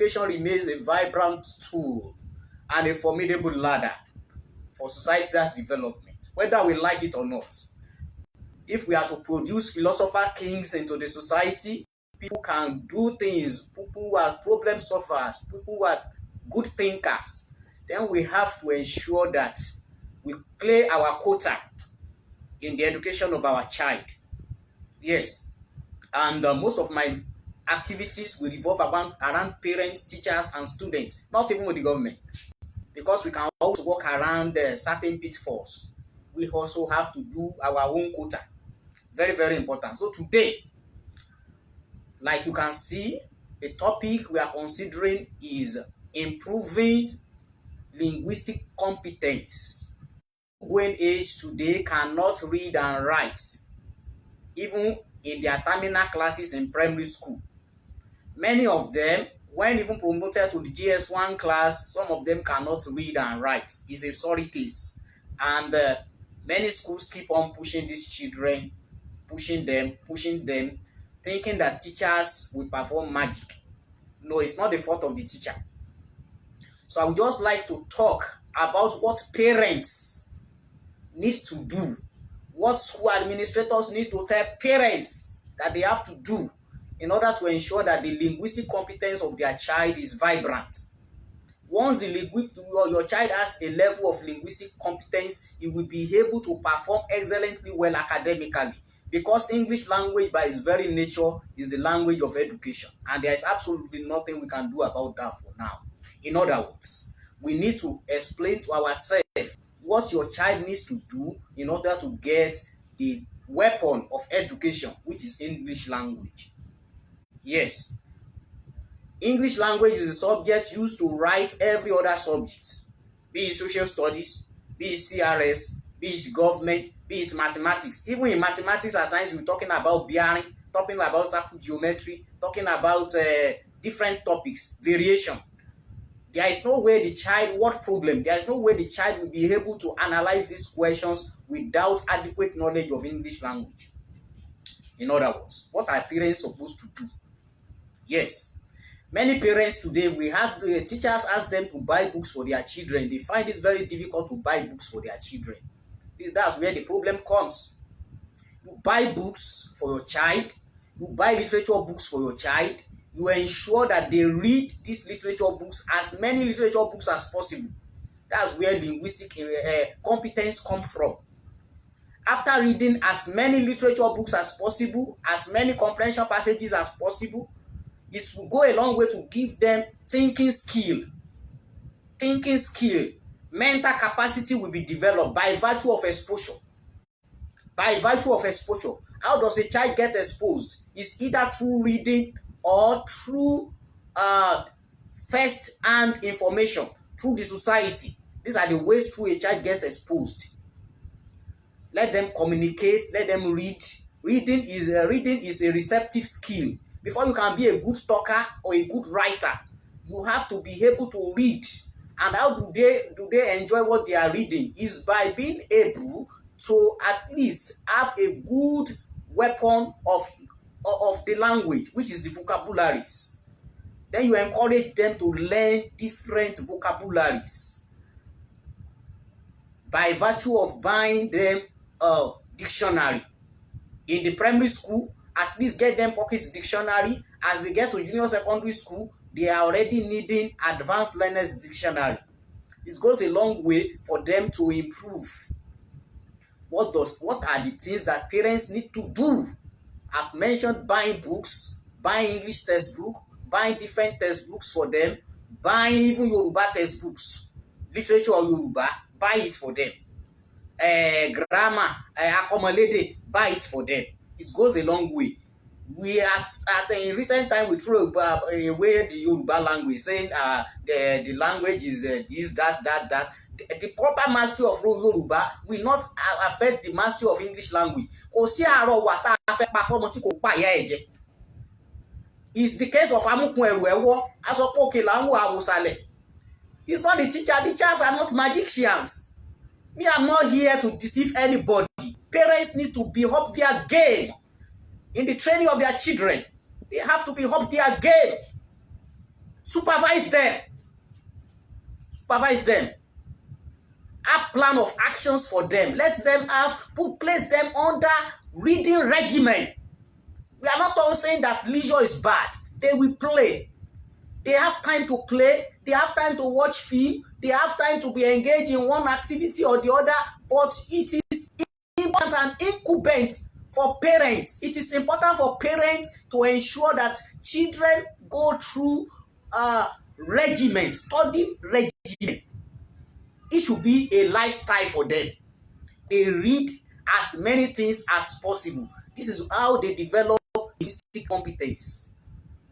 education remains a vibrant tool and a formidable ladder for societal development, whether we like it or not. If we are to produce philosopher kings into the society, people can do things, people who are problem solvers, people who are good thinkers, then we have to ensure that we play our quota in the education of our child. Yes, and most of my activities will revolve around parents, teachers, and students, not even with the government, because we can also work around certain pitfalls. We also have to do our own quota. Very, very important. So today, like you can see, the topic we are considering is improving linguistic competence. Going age today cannot read and write, even in their terminal classes in primary school. Many of them, when even promoted to the GS1 class, some of them cannot read and write. It's a sorry case. And many schools keep on pushing these children, pushing them, thinking that teachers will perform magic. No, it's not the fault of the teacher. So I would just like to talk about what parents need to do, what school administrators need to tell parents that they have to do in order to ensure that the linguistic competence of their child is vibrant. Once your child has a level of linguistic competence, he will be able to perform excellently well academically, because English language by its very nature is the language of education, and there is absolutely nothing we can do about that for now. In other words, we need to explain to ourselves what your child needs to do in order to get the weapon of education, which is English language. Yes, English language is a subject used to write every other subject, be it social studies, be it CRS, be it government, be it mathematics. Even in mathematics, at times we're talking about bearing, talking about circle geometry, talking about different topics, variation. There is no way the child, there is no way the child will be able to analyze these questions without adequate knowledge of English language. In other words, what are parents supposed to do? Yes, many parents today, teachers ask them to buy books for their children. They find it very difficult to buy books for their children. That's where the problem comes. You buy books for your child, you buy literature books for your child, you ensure that they read these literature books, as many literature books as possible. That's where linguistic competence comes from. After reading as many literature books as possible, as many comprehension passages as possible, it will go a long way to give them thinking skill. Mental capacity will be developed by virtue of exposure. How does a child get exposed? It's either through reading or through first-hand information, through the society. These are the ways through a child gets exposed. Let them communicate, let them read. Reading is a receptive skill. Before you can be a good talker or a good writer, you have to be able to read. And how do they enjoy what they are reading? Is by being able to at least have a good weapon of the language, which is the vocabularies. Then you encourage them to learn different vocabularies by virtue of buying them a dictionary. In the primary school, at least get them pocket dictionary. As they get to junior secondary school, they are already needing advanced learners dictionary. It goes a long way for them to improve. What are the things that parents need to do? I've mentioned buying books, buying English textbook, buying different textbooks for them, buying even Yoruba textbooks, literature of Yoruba, buy it for them. Grammar, Akomolede, buy it for them. It goes a long way. We in recent time we threw away the Yoruba language, saying the language is this, that. The proper mastery of Yoruba will not affect the mastery of English language. It's the case of Amukun Eruewo. It's not the teacher. The teachers are not magicians. Me, I'm not here to deceive anybody. Parents need to be up their game in the training of their children. They have to be up their game. Supervise them. Supervise them. Have plan of actions for them. Let them place them under reading regimen. We are not all saying that leisure is bad. They will play. They have time to play. They have time to watch film. They have time to be engaged in one activity or the other. But it is important and incumbent for parents. It is important for parents to ensure that children go through regimen, study regimen. It should be a lifestyle for them. They read as many things as possible. This is how they develop linguistic competence.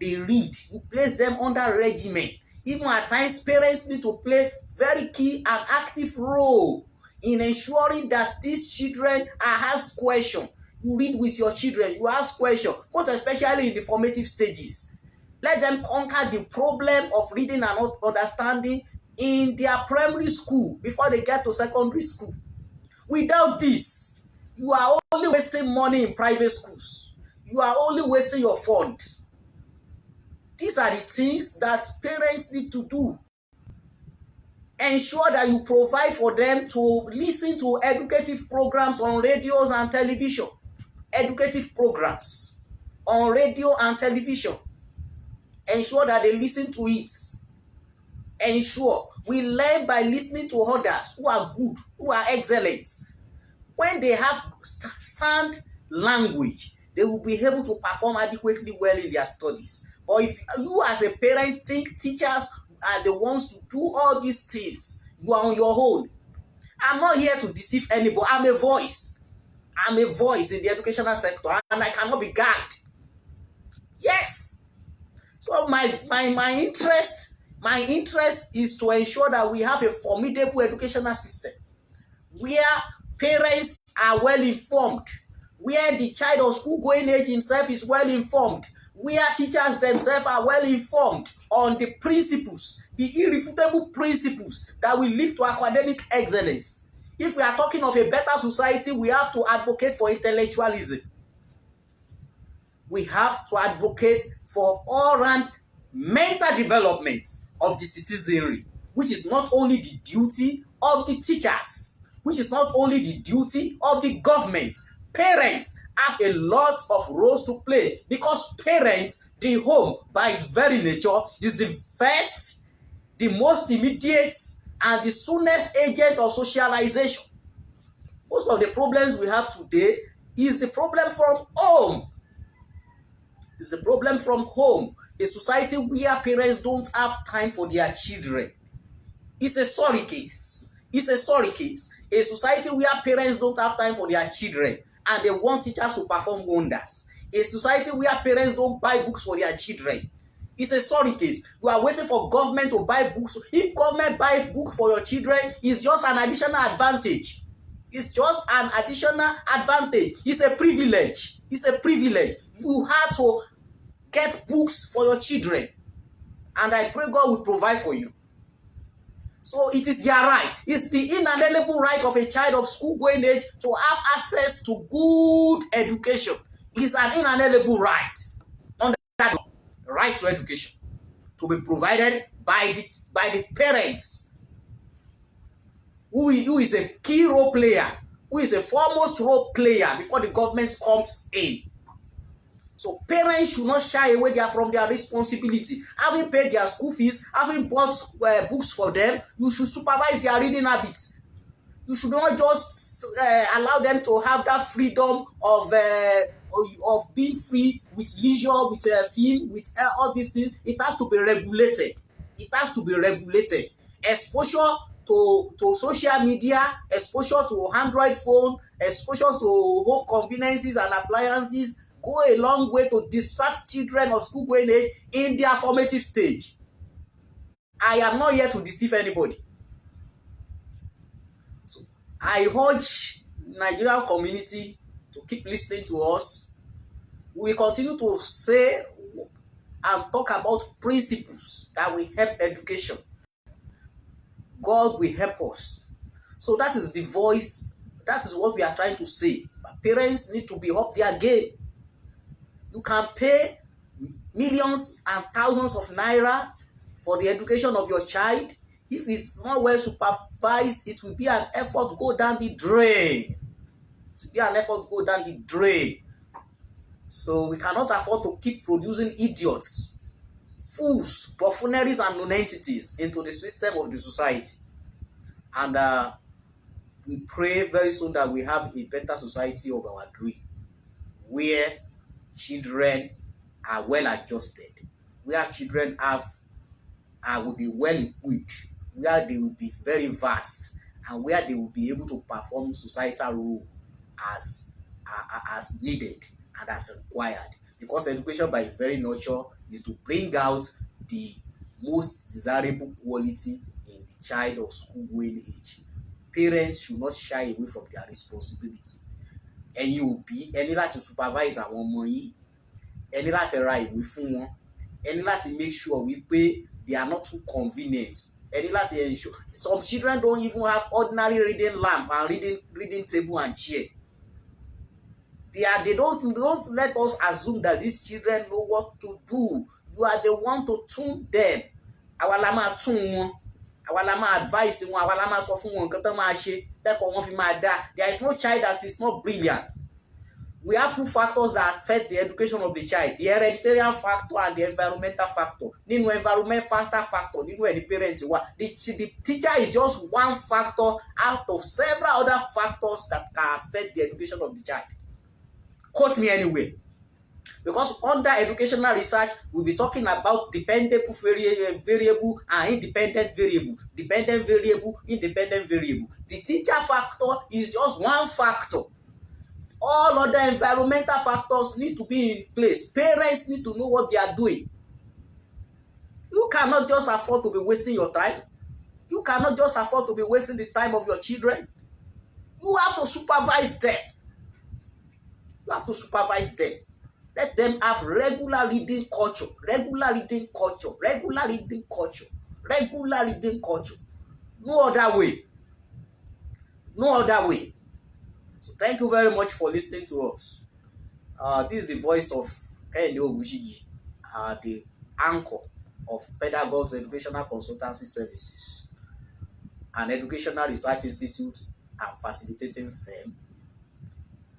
They read. You place them under regimen. Even at times, parents need to play very key and active role in ensuring that these children are asked questions. You read with your children, you ask questions, most especially in the formative stages. Let them conquer the problem of reading and understanding in their primary school before they get to secondary school. Without this, you are only wasting money in private schools. You are only wasting your funds. These are the things that parents need to do. Ensure that you provide for them to listen to educative programs on radios and television. Educative programs on radio and television. Ensure that they listen to it. Ensure we learn by listening to others who are good, who are excellent. When they have sound language, they will be able to perform adequately well in their studies. But if you as a parent think teachers are the ones to do all these things, you are on your own. I'm not here to deceive anybody. I'm a voice. I'm a voice in the educational sector, and I cannot be gagged. Yes. So my interest is to ensure that we have a formidable educational system where parents are well informed, where the child of school going age himself is well informed, where teachers themselves are well informed on the principles, the irrefutable principles that will lead to academic excellence. If we are talking of a better society, we have to advocate for intellectualism. We have to advocate for all-round mental development of the citizenry, which is not only the duty of the teachers, which is not only the duty of the government. Parents have a lot of roles to play because parents, the home by its very nature, is the first, the most immediate, and the soonest agent of socialization. Most of the problems we have today is the problem from home. It's a problem from home. A society where parents don't have time for their children. It's a sorry case. It's a sorry case. A society where parents don't have time for their children and they want teachers to perform wonders. A society where parents don't buy books for their children. It's a sorry case. You are waiting for government to buy books. If government buys books for your children, it's just an additional advantage. It's just an additional advantage. It's a privilege. It's a privilege. You have to get books for your children. And I pray God will provide for you. So it is their right. It's the inalienable right of a child of school-going age to have access to good education. It's an inalienable right. Under that law, right to education to be provided by the parents, who is a key role player, who is a foremost role player before the government comes in. So parents should not shy away from their responsibility. Having paid their school fees, having bought books for them, you should supervise their reading habits. You should not just allow them to have that freedom of being free with leisure, with film, with all these things. It has to be regulated. It has to be regulated. Exposure to social media, exposure to Android phone, exposure to home conveniences and appliances go a long way to distract children of school-going age in their formative stage. I am not here to deceive anybody. So I urge Nigerian community to keep listening to us. We continue to say and talk about principles that will help education. God will help us. So that is the voice. That is what we are trying to say. Parents need to be up their game. You can pay millions and thousands of naira for the education of your child. If it's not well supervised, it will be an effort go down the drain. It will be an effort go down the drain. So we cannot afford to keep producing idiots, fools, buffooneries, and non-entities into the system of the society. And we pray very soon that we have a better society of our dream, where children are well adjusted, where children will be well equipped, where they will be very vast, and where they will be able to perform societal role as needed and as required. Because education by its very nature is to bring out the most desirable quality in the child of school-going age. Parents should not shy away from their responsibility. Ẹ̀yin òbí, ẹ ní láti supervise àwọn ọmọ yìí, ẹ ní láti ra ìwé fún wọn, ẹ ní láti make sure wípé they are not too convenient. Ẹ ní láti ensure some children don't even have ordinary reading lamp and reading table and chair. They don't let us assume that these children know what to do. You are the one to tune them. Àwa la máa tún wọn, àwa la máa advise wọn, àwa la máa sọ fún wọn nǹkan tó máa ṣe, tẹ́kọ̀ọ́ wọn fi máa dá. There is no child that is not brilliant. We have two factors that affect the education of the child: the hereditary factor and the environmental factor. Nínú environmental factor, nínú ẹni parent wa, the teacher is just one factor out of several other factors that can affect the education of the child. Quote me anyway. Because under educational research, we'll be talking about dependable variable and independent variable. Dependent variable, independent variable. The teacher factor is just one factor. All other environmental factors need to be in place. Parents need to know what they are doing. You cannot just afford to be wasting your time. You cannot just afford to be wasting the time of your children. You have to supervise them. You have to supervise them. Let them have regular reading culture. Regular reading culture. Regular reading culture. Regular reading culture. No other way. No other way. So thank you very much for listening to us. This is the voice of Kehinde Ogushiji, the anchor of Pedagogues Educational Consultancy Services, an educational research institute and facilitating firm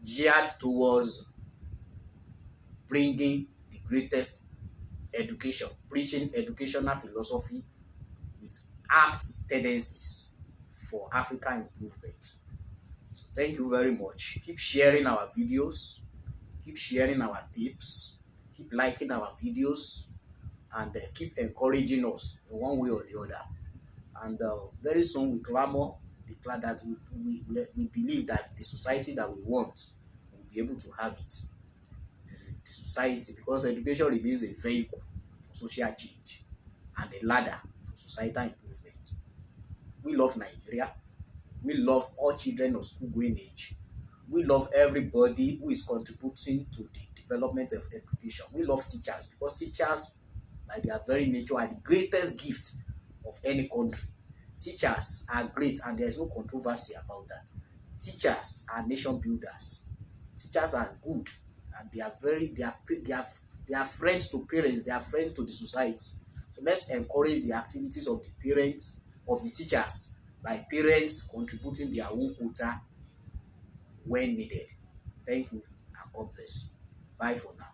geared towards bringing the greatest education, preaching educational philosophy with apt tendencies for African improvement. So thank you very much. Keep sharing our videos, keep sharing our tips, keep liking our videos, and keep encouraging us in one way or the other. And very soon we declare that we believe that the society that we want, will be able to have it. The society, because education remains a vehicle for social change and a ladder for societal improvement. We love Nigeria. We love all children of school-going age. We love everybody who is contributing to the development of education. We love teachers, because teachers, by their very nature, are the greatest gift of any country. Teachers are great, and there is no controversy about that. Teachers are nation builders. Teachers are good, and they are friends to parents. They are friends to the society. So let's encourage the activities of the parents, of the teachers, by parents contributing their own quota when needed. Thank you, and God bless. Bye for now.